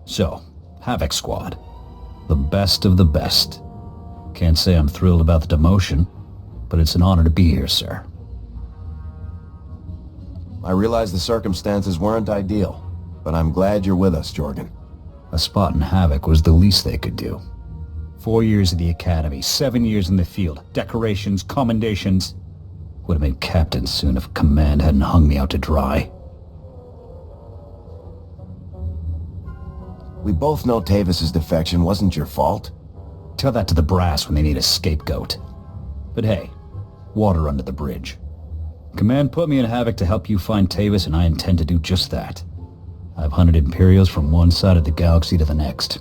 So, Havoc Squad. The best of the best. Can't say I'm thrilled about the demotion, but it's an honor to be here, sir. I realize the circumstances weren't ideal, but I'm glad you're with us, Jorgan. A spot in Havoc was the least they could do. 4 years at the academy, 7 years in the field, decorations, commendations. Would have been captain soon if command hadn't hung me out to dry. We both know Tavis's defection wasn't your fault. Tell that to the brass when they need a scapegoat. But hey, water under the bridge. Command put me in Havoc to help you find Tavis, and I intend to do just that. I've hunted Imperials from one side of the galaxy to the next.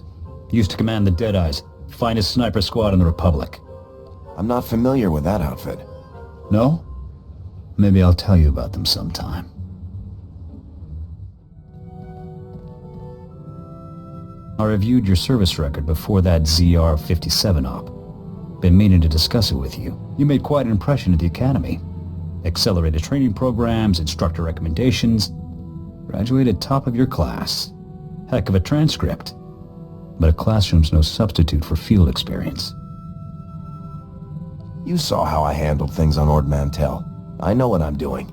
Used to command the Deadeyes, finest sniper squad in the Republic. I'm not familiar with that outfit. No? Maybe I'll tell you about them sometime. I reviewed your service record before that ZR-57 op. Been meaning to discuss it with you. You made quite an impression at the Academy. Accelerated training programs, instructor recommendations. Graduated top of your class. Heck of a transcript. But a classroom's no substitute for field experience. You saw how I handled things on Ord Mantell. I know what I'm doing.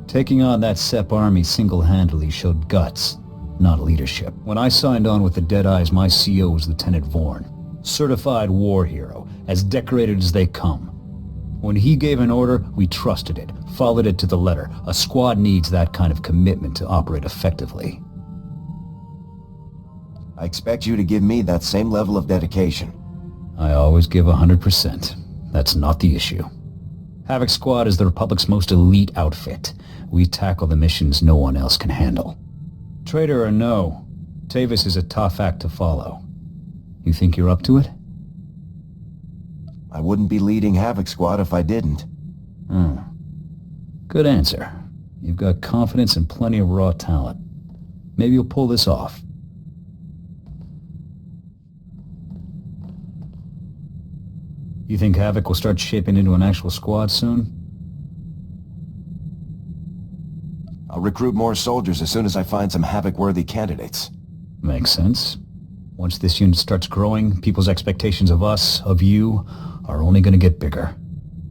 Taking on that SEP army single-handedly showed guts, not leadership. When I signed on with the Deadeyes, my CO was Lieutenant Vorn. Certified war hero, as decorated as they come. When he gave an order, we trusted it, followed it to the letter. A squad needs that kind of commitment to operate effectively. I expect you to give me that same level of dedication. I always give 100%. That's not the issue. Havoc Squad is the Republic's most elite outfit. We tackle the missions no one else can handle. Traitor or no, Tavis is a tough act to follow. You think you're up to it? I wouldn't be leading Havoc Squad if I didn't. Good answer. You've got confidence and plenty of raw talent. Maybe you'll pull this off. You think Havoc will start shaping into an actual squad soon? I'll recruit more soldiers as soon as I find some Havoc-worthy candidates. Makes sense. Once this unit starts growing, people's expectations of us, of you, are only going to get bigger.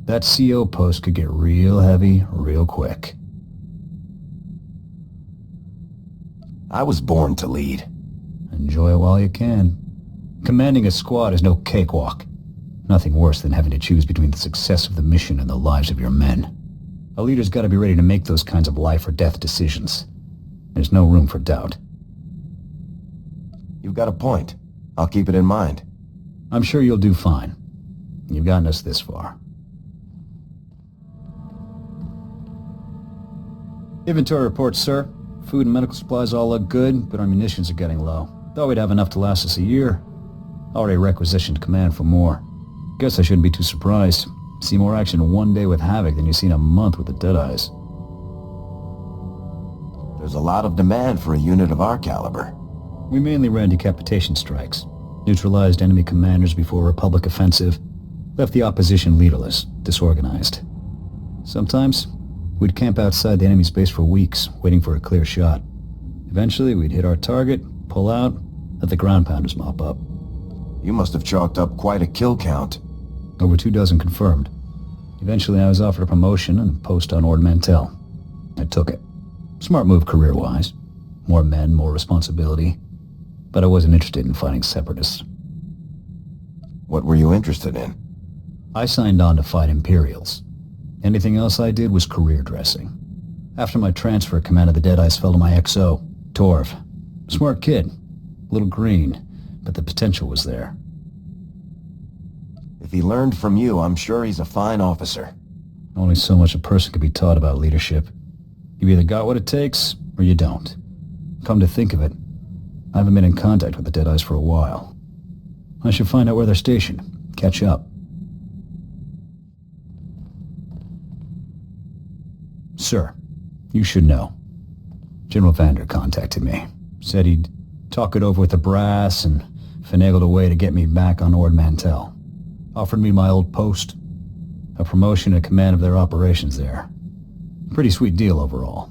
That CO post could get real heavy, real quick. I was born to lead. Enjoy it while you can. Commanding a squad is no cakewalk. Nothing worse than having to choose between the success of the mission and the lives of your men. A leader's got to be ready to make those kinds of life or death decisions. There's no room for doubt. You've got a point. I'll keep it in mind. I'm sure you'll do fine. You've gotten us this far. Inventory report, sir. Food and medical supplies all look good, but our munitions are getting low. Thought we'd have enough to last us a year. Already requisitioned command for more. Guess I shouldn't be too surprised. See more action in one day with Havoc than you see in a month with the Deadeyes. There's a lot of demand for a unit of our caliber. We mainly ran decapitation strikes. Neutralized enemy commanders before a Republic offensive. Left the opposition leaderless, disorganized. Sometimes, we'd camp outside the enemy's base for weeks, waiting for a clear shot. Eventually, we'd hit our target, pull out, let the ground pounders mop up. You must have chalked up quite a kill count. Over 24 confirmed. Eventually, I was offered a promotion and a post on Ord Mantell. I took it. Smart move career-wise. More men, more responsibility. But I wasn't interested in fighting separatists. What were you interested in? I signed on to fight Imperials. Anything else I did was career dressing. After my transfer, command of the Deadeyes fell to my XO, Torv. Smart kid. A little green, but the potential was there. If he learned from you, I'm sure he's a fine officer. Only so much a person could be taught about leadership. You either got what it takes, or you don't. Come to think of it, I haven't been in contact with the Deadeyes for a while. I should find out where they're stationed. Catch up. Sir, you should know. General Vander contacted me. Said he'd talk it over with the brass and finagled a way to get me back on Ord Mantell. Offered me my old post. A promotion and command of their operations there. Pretty sweet deal overall.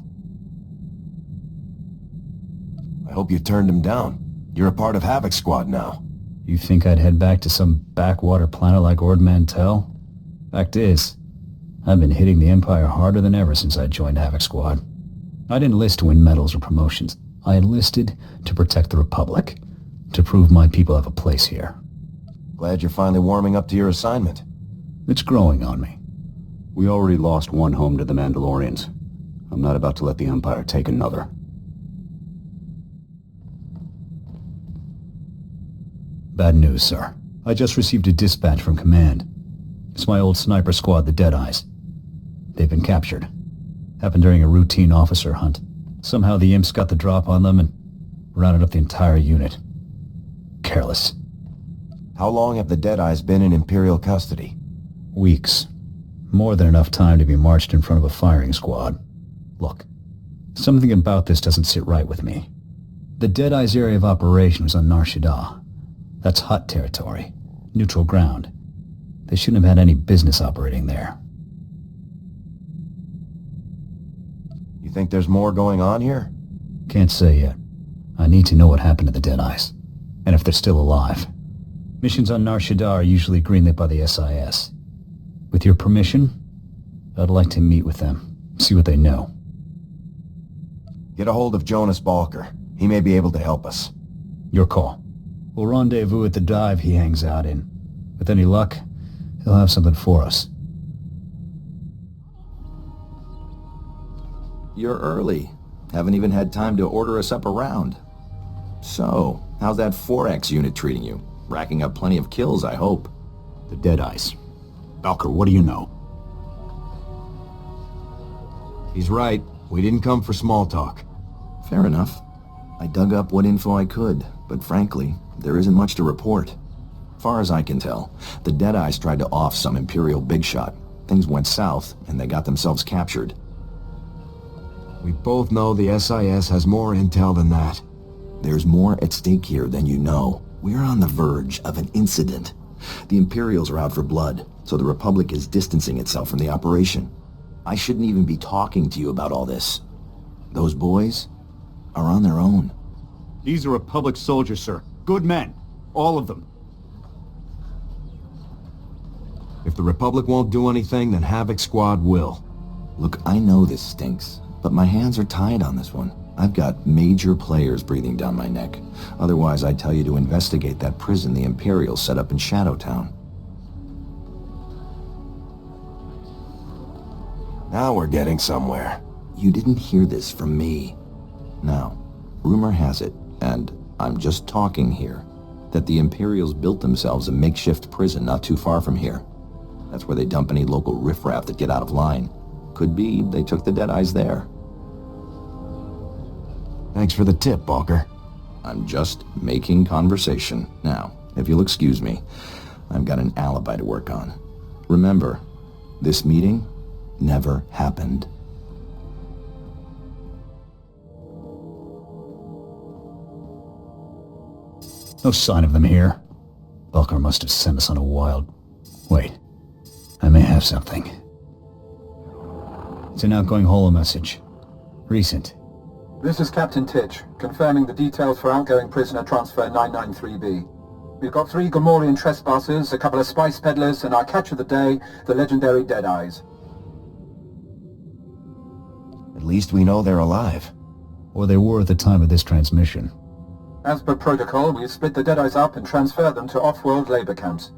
I hope you turned him down. You're a part of Havoc Squad now. You think I'd head back to some backwater planet like Ord Mantell? Fact is, I've been hitting the Empire harder than ever since I joined Havoc Squad. I didn't enlist to win medals or promotions. I enlisted to protect the Republic, to prove my people have a place here. Glad you're finally warming up to your assignment. It's growing on me. We already lost one home to the Mandalorians. I'm not about to let the Empire take another. Bad news, sir. I just received a dispatch from Command. It's my old sniper squad, the Deadeyes. They've been captured. Happened during a routine officer hunt. Somehow the imps got the drop on them and rounded up the entire unit. Careless. How long have the Deadeyes been in Imperial custody? Weeks. More than enough time to be marched in front of a firing squad. Look, something about this doesn't sit right with me. The Deadeyes' area of operation was on Nar Shaddaa. That's Hutt territory. Neutral ground. They shouldn't have had any business operating there. You think there's more going on here? Can't say yet. I need to know what happened to the Deadeyes, and if they're still alive. Missions on Nar Shaddaa are usually greenlit by the SIS. With your permission, I'd like to meet with them, see what they know. Get a hold of Jonas Balker. He may be able to help us. Your call. We'll rendezvous at the dive he hangs out in. With any luck, he'll have something for us. You're early. Haven't even had time to order us up a round. So, how's that 4X unit treating you? Racking up plenty of kills, I hope. The Deadeyes. Balker, what do you know? He's right. We didn't come for small talk. Fair enough. I dug up what info I could, but frankly, there isn't much to report. Far as I can tell, the Deadeyes tried to off some Imperial big shot. Things went south, and they got themselves captured. We both know the SIS has more intel than that. There's more at stake here than you know. We're on the verge of an incident. The Imperials are out for blood, so the Republic is distancing itself from the operation. I shouldn't even be talking to you about all this. Those boys are on their own. These are Republic soldiers, sir. Good men. All of them. If the Republic won't do anything, then Havoc Squad will. Look, I know this stinks, but my hands are tied on this one. I've got major players breathing down my neck. Otherwise, I'd tell you to investigate that prison the Imperials set up in Shadowtown. Now we're getting somewhere. You didn't hear this from me. Now, rumor has it, and I'm just talking here, that the Imperials built themselves a makeshift prison not too far from here. That's where they dump any local riffraff that get out of line. Could be they took the Deadeyes there. Thanks for the tip, Balker. I'm just making conversation. Now, if you'll excuse me, I've got an alibi to work on. Remember, this meeting never happened. No sign of them here. Balker must have sent us on a wild... Wait. I may have something. It's an outgoing holo message. Recent. This is Captain Titch, confirming the details for outgoing prisoner transfer 993B. We've got 3 Gamorrean trespassers, a couple of spice peddlers, and our catch of the day, the legendary Deadeyes. At least we know they're alive. Or they were at the time of this transmission. As per protocol, we've split the Deadeyes up and transferred them to off-world labor camps.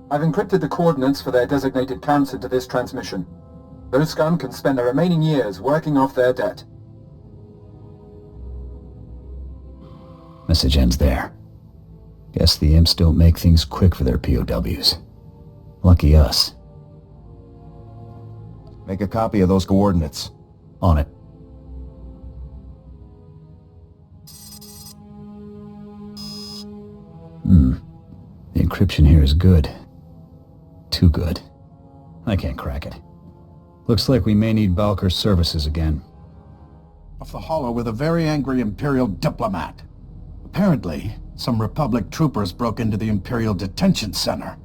I've encrypted the coordinates for their designated camps into this transmission. Those scum can spend the remaining years working off their debt. Message ends there. Guess the imps don't make things quick for their POWs. Lucky us. Make a copy of those coordinates. On it. The encryption here is good. Too good. I can't crack it. Looks like we may need Balker's services again. Off the holo with a very angry Imperial diplomat. Apparently, some Republic troopers broke into the Imperial Detention Center.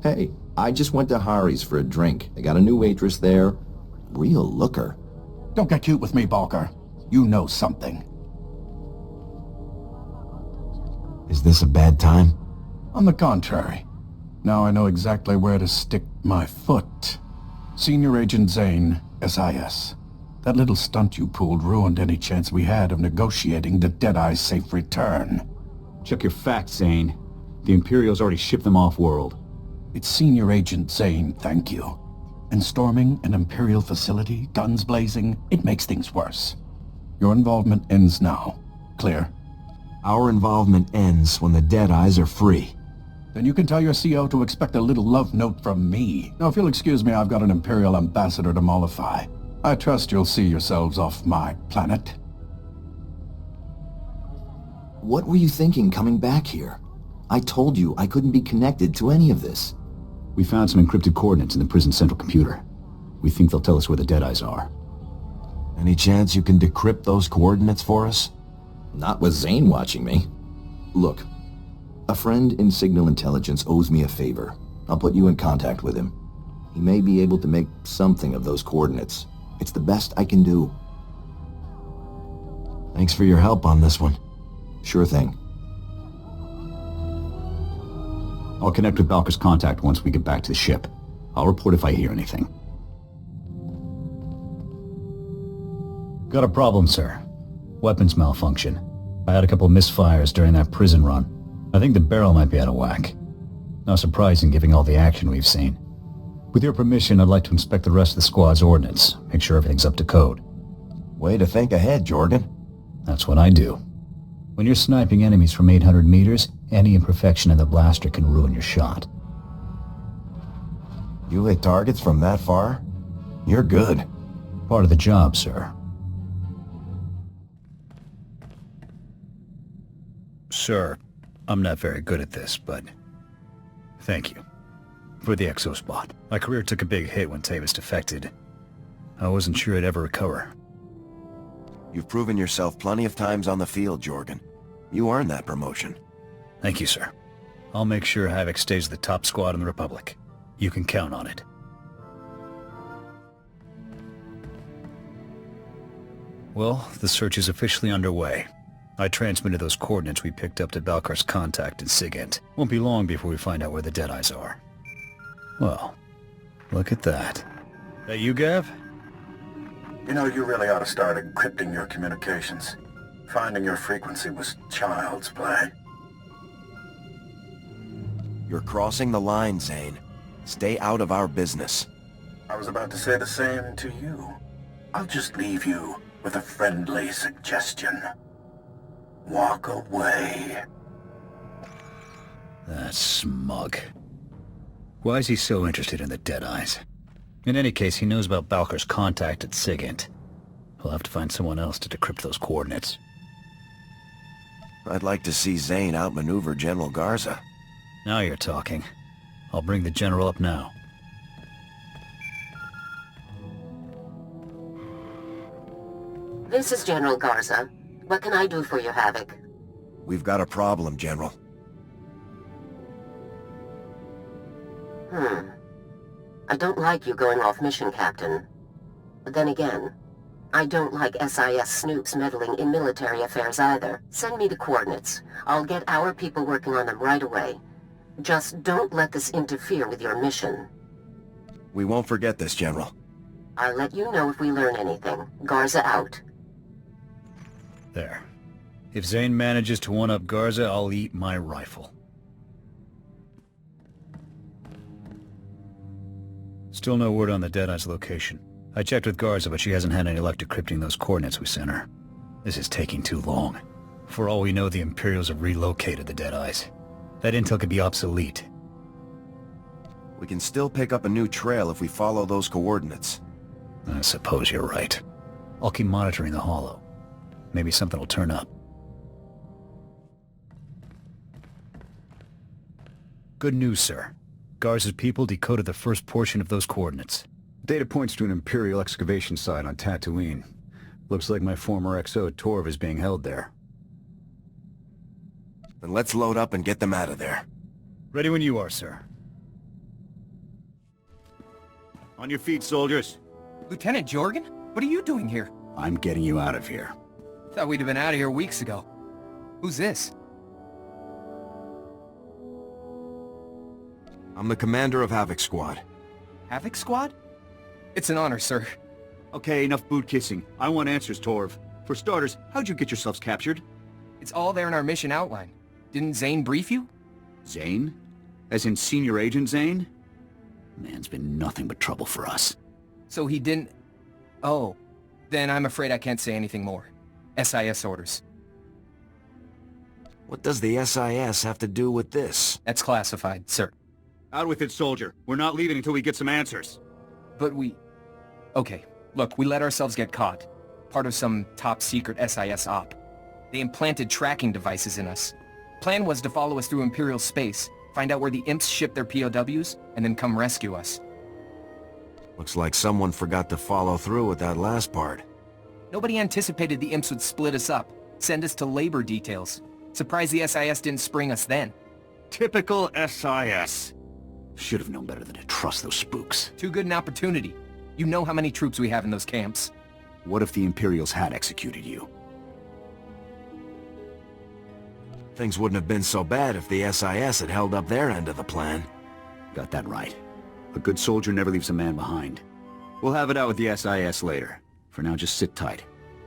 Hey, I just went to Hari's for a drink. They got a new waitress there. Real looker. Don't get cute with me, Balker. You know something. Is this a bad time? On the contrary. Now I know exactly where to stick my foot. Senior Agent Zane, SIS. That little stunt you pulled ruined any chance we had of negotiating the Deadeye's safe return. Check your facts, Zane. The Imperials already shipped them off-world. It's Senior Agent Zane, thank you. And storming an Imperial facility, guns blazing, it makes things worse. Your involvement ends now. Clear? Our involvement ends when the Deadeyes are free. Then you can tell your CO to expect a little love note from me. Now, if you'll excuse me, I've got an Imperial ambassador to mollify. I trust you'll see yourselves off my planet. What were you thinking coming back here? I told you I couldn't be connected to any of this. We found some encrypted coordinates in the prison central computer. We think they'll tell us where the Deadeyes are. Any chance you can decrypt those coordinates for us? Not with Zane watching me. Look, a friend in signal intelligence owes me a favor. I'll put you in contact with him. He may be able to make something of those coordinates. It's the best I can do. Thanks for your help on this one. Sure thing. I'll connect with Balker's contact once we get back to the ship. I'll report if I hear anything. Got a problem, sir. Weapons malfunction. I had a couple of misfires during that prison run. I think the barrel might be out of whack. Not surprising given all the action we've seen. With your permission, I'd like to inspect the rest of the squad's ordnance, make sure everything's up to code. Way to think ahead, Jorgan. That's what I do. When you're sniping enemies from 800 meters, any imperfection in the blaster can ruin your shot. You hit targets from that far? You're good. Part of the job, sir. Sir, I'm not very good at this, but thank you for the exospot. My career took a big hit when Tavis defected. I wasn't sure I'd ever recover. You've proven yourself plenty of times on the field, Jorgan. You earned that promotion. Thank you, sir. I'll make sure Havoc stays the top squad in the Republic. You can count on it. Well, the search is officially underway. I transmitted those coordinates we picked up to Balkar's contact in Sigint. Won't be long before we find out where the Deadeyes are. Well, look at that. That you, Gav? You know, you really ought to start encrypting your communications. Finding your frequency was child's play. You're crossing the line, Zane. Stay out of our business. I was about to say the same to you. I'll just leave you with a friendly suggestion. Walk away. That smug. Why is he so interested in the Deadeyes? In any case, he knows about Balker's contact at Sigint. We'll have to find someone else to decrypt those coordinates. I'd like to see Zane outmaneuver General Garza. Now you're talking. I'll bring the General up now. This is General Garza. What can I do for you, Havoc? We've got a problem, General. I don't like you going off mission, Captain. But then again, I don't like SIS snoops meddling in military affairs either. Send me the coordinates. I'll get our people working on them right away. Just don't let this interfere with your mission. We won't forget this, General. I'll let you know if we learn anything. Garza out. There. If Zane manages to one-up Garza, I'll eat my rifle. Still no word on the Deadeye's location. I checked with Garza, but she hasn't had any luck decrypting those coordinates we sent her. This is taking too long. For all we know, the Imperials have relocated the Deadeyes. That intel could be obsolete. We can still pick up a new trail if we follow those coordinates. I suppose you're right. I'll keep monitoring the Hollow. Maybe something will turn up. Good news, sir. Garza's people decoded the first portion of those coordinates. Data points to an Imperial excavation site on Tatooine. Looks like my former XO Torv is being held there. Then let's load up and get them out of there. Ready when you are, sir. On your feet, soldiers. Lieutenant Jorgan? What are you doing here? I'm getting you out of here. Thought we'd have been out of here weeks ago. Who's this? I'm the commander of Havoc Squad. Havoc Squad? It's an honor, sir. Okay, enough boot kissing. I want answers, Torv. For starters, how'd you get yourselves captured? It's all there in our mission outline. Didn't Zane brief you? Zane? As in Senior Agent Zane? Man's been nothing but trouble for us. So he didn't... Oh. Then I'm afraid I can't say anything more. SIS orders. What does the SIS have to do with this? That's classified, sir. Out with it, soldier. We're not leaving until we get some answers. But we... Okay, look, we let ourselves get caught. Part of some top-secret SIS op. They implanted tracking devices in us. Plan was to follow us through Imperial space, find out where the imps ship their POWs, and then come rescue us. Looks like someone forgot to follow through with that last part. Nobody anticipated the imps would split us up, send us to labor details. Surprised the SIS didn't spring us then. Typical SIS. Should have known better than to trust those spooks. Too good an opportunity. You know how many troops we have in those camps. What if the Imperials had executed you? Things wouldn't have been so bad if the SIS had held up their end of the plan. Got that right. A good soldier never leaves a man behind. We'll have it out with the SIS later. For now, just sit tight.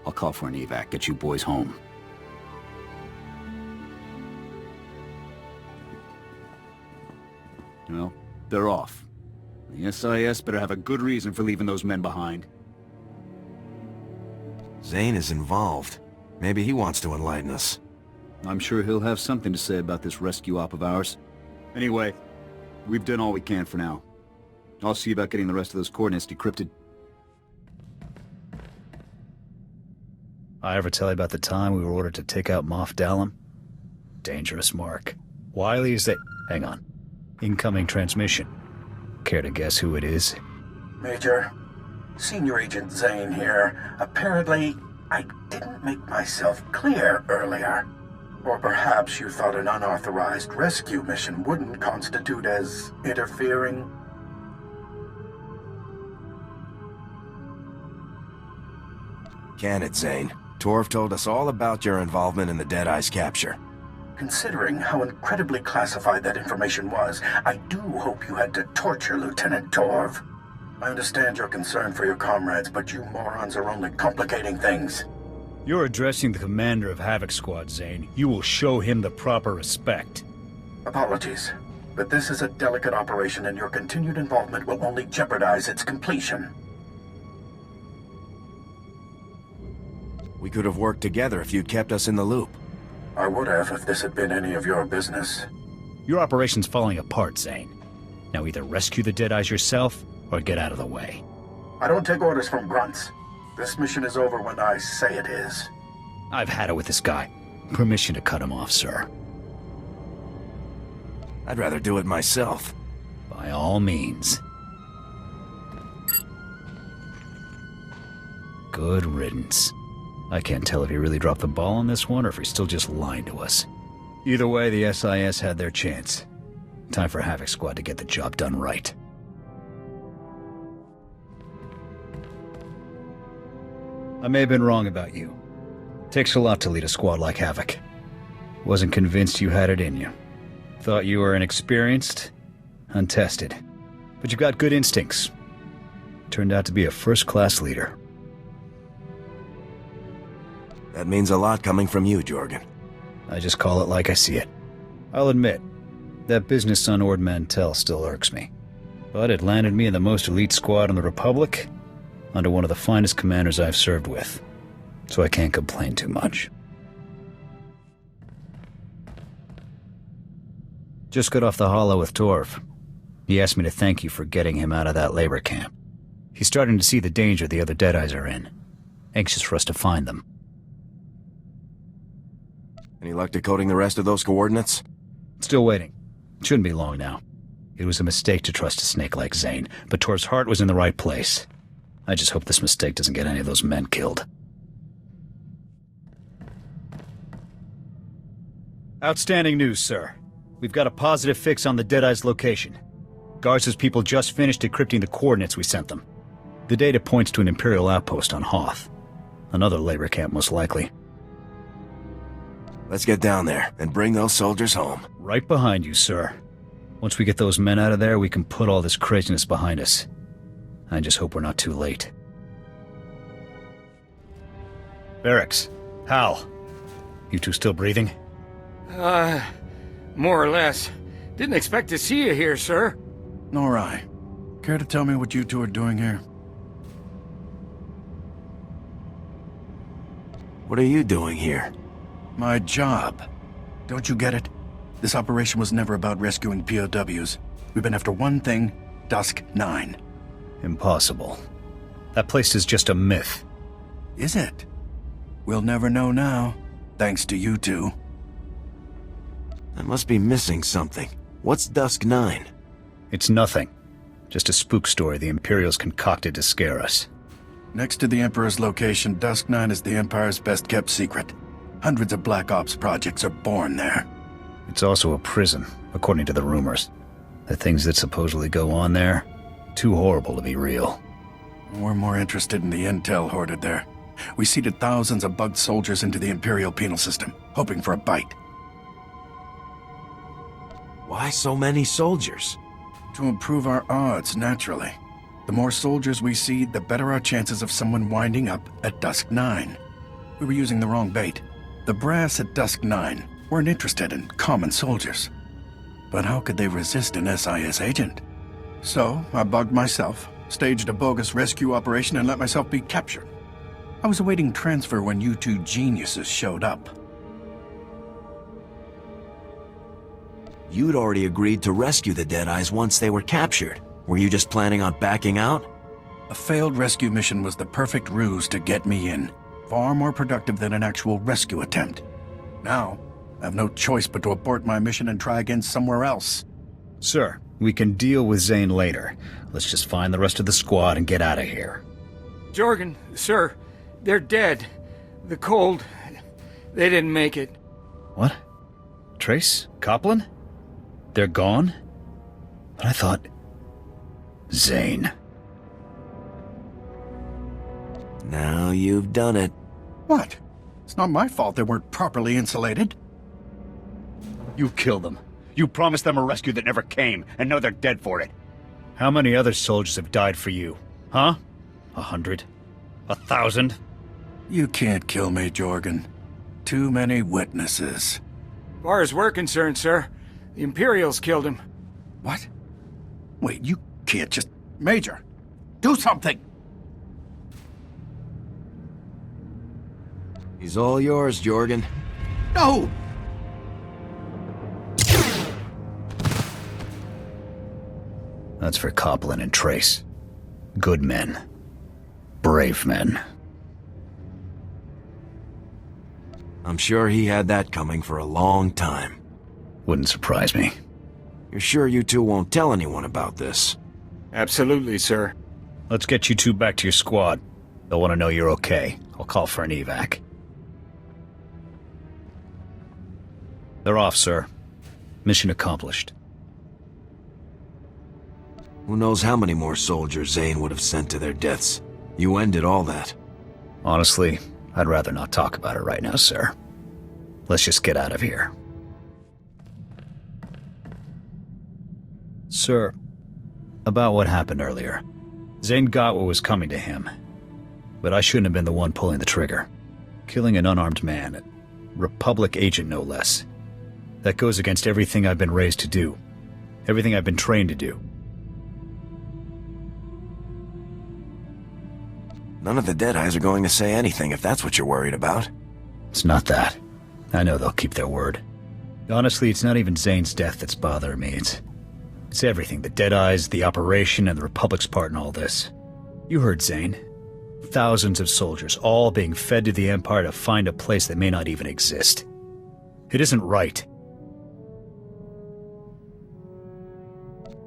I'll call for an evac, get you boys home. Well, they're off. The SIS better have a good reason for leaving those men behind. Zane is involved. Maybe he wants to enlighten us. I'm sure he'll have something to say about this rescue op of ours. Anyway, we've done all we can for now. I'll see about getting the rest of those coordinates decrypted. I ever tell you about the time we were ordered to take out Moff Dallam? Dangerous mark. Wily is that... Hang on. Incoming transmission. Care to guess who it is? Major, Senior Agent Zane here. Apparently, I didn't make myself clear earlier. Or perhaps you thought an unauthorized rescue mission wouldn't constitute as interfering? Can it, Zane? Torv told us all about your involvement in the Deadeye's capture. Considering how incredibly classified that information was, I do hope you had to torture Lieutenant Torv. I understand your concern for your comrades, but you morons are only complicating things. You're addressing the commander of Havoc Squad, Zane. You will show him the proper respect. Apologies, but this is a delicate operation and your continued involvement will only jeopardize its completion. We could have worked together if you'd kept us in the loop. I would have if this had been any of your business. Your operation's falling apart, Zane. Now either rescue the Deadeyes yourself, or get out of the way. I don't take orders from grunts. This mission is over when I say it is. I've had it with this guy. Permission to cut him off, sir. I'd rather do it myself. By all means. Good riddance. I can't tell if he really dropped the ball on this one or if he's still just lying to us. Either way, the SIS had their chance. Time for Havoc Squad to get the job done right. I may have been wrong about you. Takes a lot to lead a squad like Havoc. Wasn't convinced you had it in you. Thought you were inexperienced, untested. But you've got good instincts. Turned out to be a first-class leader. That means a lot coming from you, Jorgan. I just call it like I see it. I'll admit, that business on Ord Mantell still irks me. But it landed me in the most elite squad in the Republic, under one of the finest commanders I've served with. So I can't complain too much. Just got off the holo with Torv. He asked me to thank you for getting him out of that labor camp. He's starting to see the danger the other Deadeyes are in. Anxious for us to find them. Any luck decoding the rest of those coordinates? Still waiting. Shouldn't be long now. It was a mistake to trust a snake like Zane, but Torv's heart was in the right place. I just hope this mistake doesn't get any of those men killed. Outstanding news, sir. We've got a positive fix on the Deadeye's location. Garza's people just finished decrypting the coordinates we sent them. The data points to an Imperial outpost on Hoth. Another labor camp, most likely. Let's get down there and bring those soldiers home. Right behind you, sir. Once we get those men out of there, we can put all this craziness behind us. I just hope we're not too late. Barracks, Hal, you two still breathing? More or less. Didn't expect to see you here, sir. Nor I. Care to tell me what you two are doing here? What are you doing here? My job. Don't you get it? This operation was never about rescuing POWs. We've been after one thing, Dusk 9. Impossible. That place is just a myth. Is it? We'll never know now, thanks to you two. I must be missing something. What's Dusk 9? It's nothing. Just a spook story the Imperials concocted to scare us. Next to the Emperor's location, Dusk 9 is the Empire's best-kept secret. Hundreds of Black Ops projects are born there. It's also a prison, according to the rumors. The things that supposedly go on there, too horrible to be real. We're more interested in the intel hoarded there. We seeded thousands of bugged soldiers into the Imperial penal system, hoping for a bite. Why so many soldiers? To improve our odds, naturally. The more soldiers we seed, the better our chances of someone winding up at Dusk 9. We were using the wrong bait. The brass at Dusk 9 weren't interested in common soldiers. But how could they resist an SIS agent? So, I bugged myself, staged a bogus rescue operation, and let myself be captured. I was awaiting transfer when you two geniuses showed up. You'd already agreed to rescue the Deadeyes once they were captured. Were you just planning on backing out? A failed rescue mission was the perfect ruse to get me in. Far more productive than an actual rescue attempt. Now, I have no choice but to abort my mission and try again somewhere else. Sir, we can deal with Zane later. Let's just find the rest of the squad and get out of here. Jorgan, sir, they're dead. The cold, they didn't make it. What? Trace? Copland? They're gone? But I thought... Zane. Now you've done it. What? It's not my fault they weren't properly insulated. You killed them. You promised them a rescue that never came, and now they're dead for it. How many other soldiers have died for you? Huh? 100? 1,000? You can't kill me, Jorgan. Too many witnesses. As far as we're concerned, sir, the Imperials killed him. What? Wait, you can't just... Major, do something! He's all yours, Jorgan. No! That's for Copland and Trace. Good men. Brave men. I'm sure he had that coming for a long time. Wouldn't surprise me. You're sure you two won't tell anyone about this? Absolutely, sir. Let's get you two back to your squad. They'll want to know you're okay. I'll call for an evac. They're off, sir. Mission accomplished. Who knows how many more soldiers Zane would have sent to their deaths. You ended all that. Honestly, I'd rather not talk about it right now, sir. Let's just get out of here. Sir, about what happened earlier. Zane got what was coming to him. But I shouldn't have been the one pulling the trigger. Killing an unarmed man, a Republic agent no less. That goes against everything I've been raised to do. Everything I've been trained to do. None of the Deadeyes are going to say anything if that's what you're worried about. It's not that. I know they'll keep their word. Honestly, it's not even Zane's death that's bothering me. It's everything. The Deadeyes, the operation, and the Republic's part in all this. You heard Zane. Thousands of soldiers, all being fed to the Empire to find a place that may not even exist. It isn't right.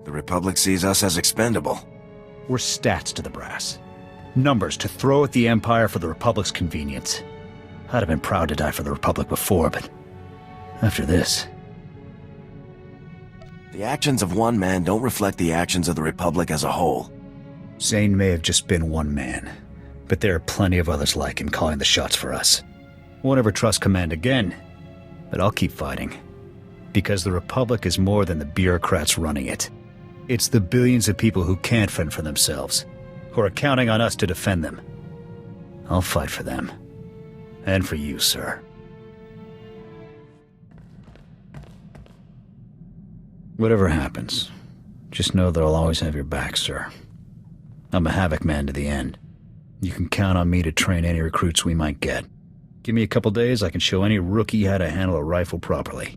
The Republic sees us as expendable. We're stats to the brass. Numbers to throw at the Empire for the Republic's convenience. I'd have been proud to die for the Republic before, but after this... The actions of one man don't reflect the actions of the Republic as a whole. Zane may have just been one man, but there are plenty of others like him calling the shots for us. Won't ever trust command again, but I'll keep fighting. Because the Republic is more than the bureaucrats running it. It's the billions of people who can't fend for themselves, who are counting on us to defend them. I'll fight for them. And for you, sir. Whatever happens, just know that I'll always have your back, sir. I'm a Havoc man to the end. You can count on me to train any recruits we might get. Give me a couple days, I can show any rookie how to handle a rifle properly.